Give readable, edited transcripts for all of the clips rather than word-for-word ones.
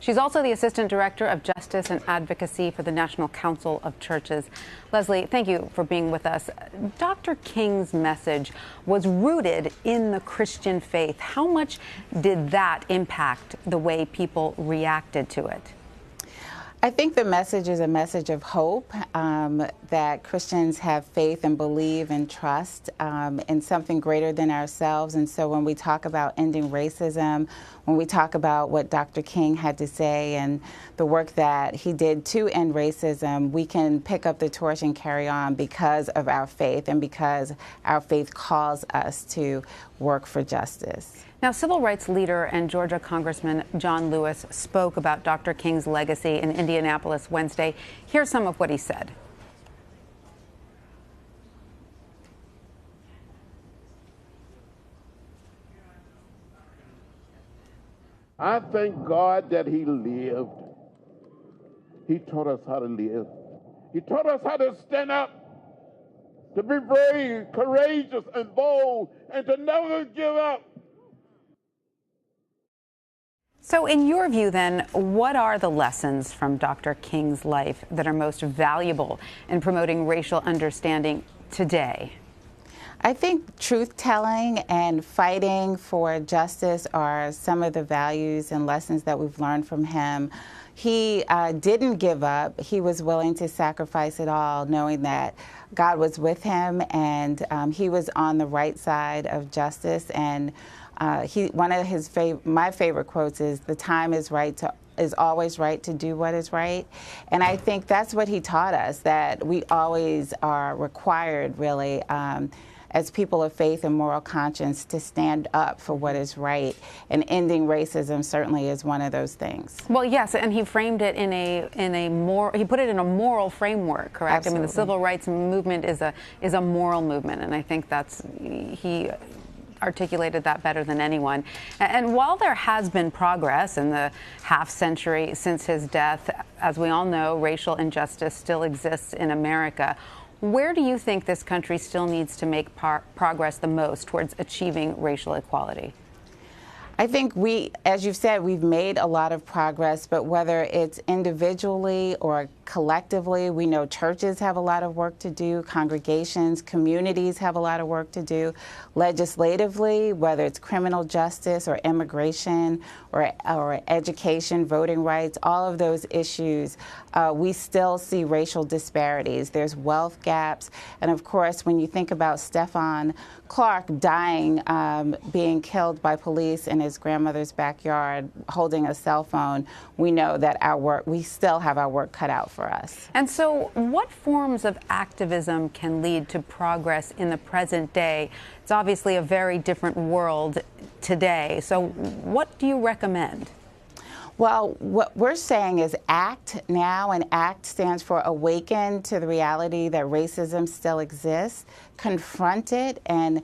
She's also the Assistant Director of Justice and Advocacy for the National Council of Churches. Leslie, thank you for being with us. Dr. King's message was rooted in the Christian faith. How much did that impact the way people reacted to it? I think the message is a message of hope, that Christians have faith and believe and trust in something greater than ourselves. And so when we talk about ending racism, when we talk about what Dr. King had to say and the work that he did to end racism, we can pick up the torch and carry on because of our faith and because our faith calls us to work for justice. Now, civil rights leader and Georgia Congressman John Lewis spoke about Dr. King's legacy in Indianapolis Wednesday. Here's some of what he said. I thank God that he lived. He taught us how to live. He taught us how to stand up, to be brave, courageous, and bold, and to never give up. So in your view, then, what are the lessons from Dr. King's life that are most valuable in promoting racial understanding today? I think truth-telling and fighting for justice are some of the values and lessons that we've learned from him. He didn't give up. He was willing to sacrifice it all, knowing that God was with him and he was on the right side of justice. And one of his my favorite quotes is, "The time is always right to do what is right." And I think that's what he taught us, that we always are required, really, as people of faith and moral conscience, to stand up for what is right. And ending racism certainly is one of those things. Well, yes, and he framed it he put it in a moral framework, correct? Absolutely. I mean, the civil rights movement is a moral movement, and I think he articulated that better than anyone. And while there has been progress in the half century since his death, as we all know, racial injustice still exists in America. Where do you think this country still needs to make progress the most towards achieving racial equality? I think as you've said, we've made a lot of progress, but whether it's individually or collectively, we know churches have a lot of work to do, congregations, communities have a lot of work to do. Legislatively, whether it's criminal justice or immigration or education, voting rights, all of those issues, we still see racial disparities. There's wealth gaps. And of course, when you think about Stephon Clark dying, being killed by police in his grandmother's backyard, holding a cell phone, we know that we still have our work cut out for us. And so what forms of activism can lead to progress in the present day? It's obviously a very different world today. So what do you recommend? Well, what we're saying is ACT now, and ACT stands for Awaken to the Reality that Racism Still Exists. Confront it and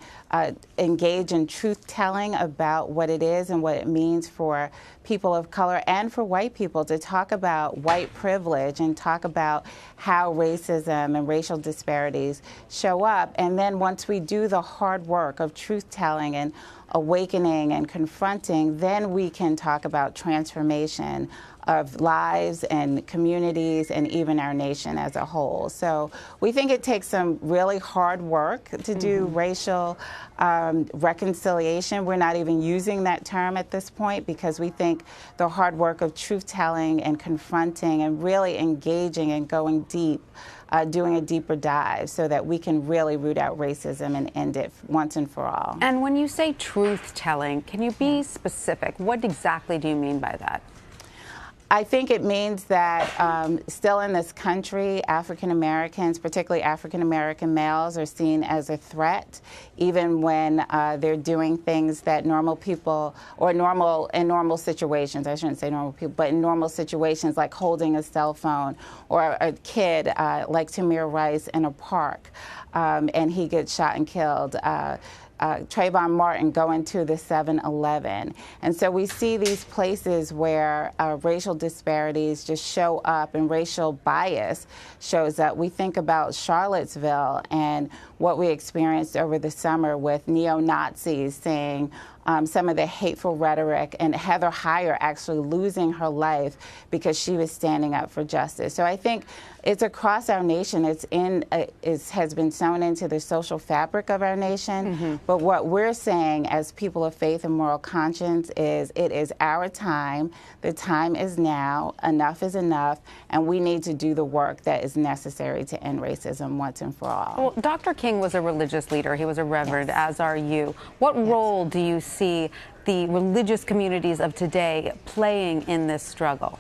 engage in truth-telling about what it is and what it means for people of color and for white people to talk about white privilege and talk about how racism and racial disparities show up. And then once we do the hard work of truth-telling and awakening and confronting, then we can talk about transformation of lives and communities and even our nation as a whole. So we think it takes some really hard work to do racial reconciliation. We're not even using that term at this point because we think the hard work of truth-telling and confronting and really engaging and going deep, doing a deeper dive so that we can really root out racism and end it once and for all. And when you say truth-telling, can you be specific? What exactly do you mean by that? I think it means that still in this country, African Americans, particularly African American males, are seen as a threat, even when they're doing things that normal people, or in normal situations, I shouldn't say normal people, but in normal situations like holding a cell phone, or a kid like Tamir Rice in a park, and he gets shot and killed. Trayvon Martin going to the 7-Eleven. And so we see these places where racial disparities just show up and racial bias shows up. We think about Charlottesville and what we experienced over the summer with neo-Nazis saying some of the hateful rhetoric, and Heather Heyer actually losing her life because she was standing up for justice. So I think it's across our nation. It has been sewn into the social fabric of our nation. But what we're saying as people of faith and moral conscience is it is our time. The time is now. Enough is enough. And we need to do the work that is necessary to end racism once and for all. Well, Dr. King was a religious leader. He was a reverend, as are you. What role do you see the religious communities of today playing in this struggle?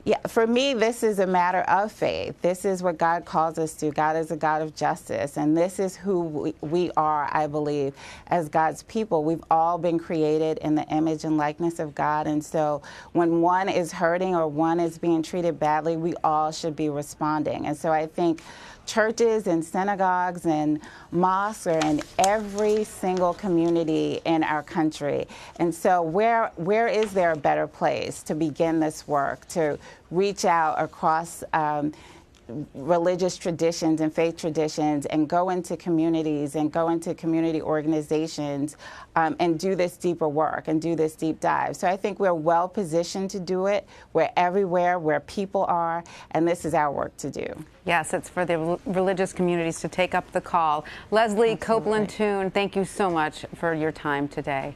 Yeah, for me, this is a matter of faith. This is what God calls us to. God is a God of justice, and this is who we are, I believe, as God's people. We've all been created in the image and likeness of God, and so when one is hurting or one is being treated badly, we all should be responding. And so I think churches and synagogues and mosques are in every single community in our country. And so where is there a better place to begin this work, to reach out across religious traditions and faith traditions and go into communities and go into community organizations and do this deeper work and do this deep dive. So I think we're well positioned to do it. We're everywhere where people are, and this is our work to do. Yes, it's for the religious communities to take up the call. Leslie Copeland-Tune, thank you so much for your time today.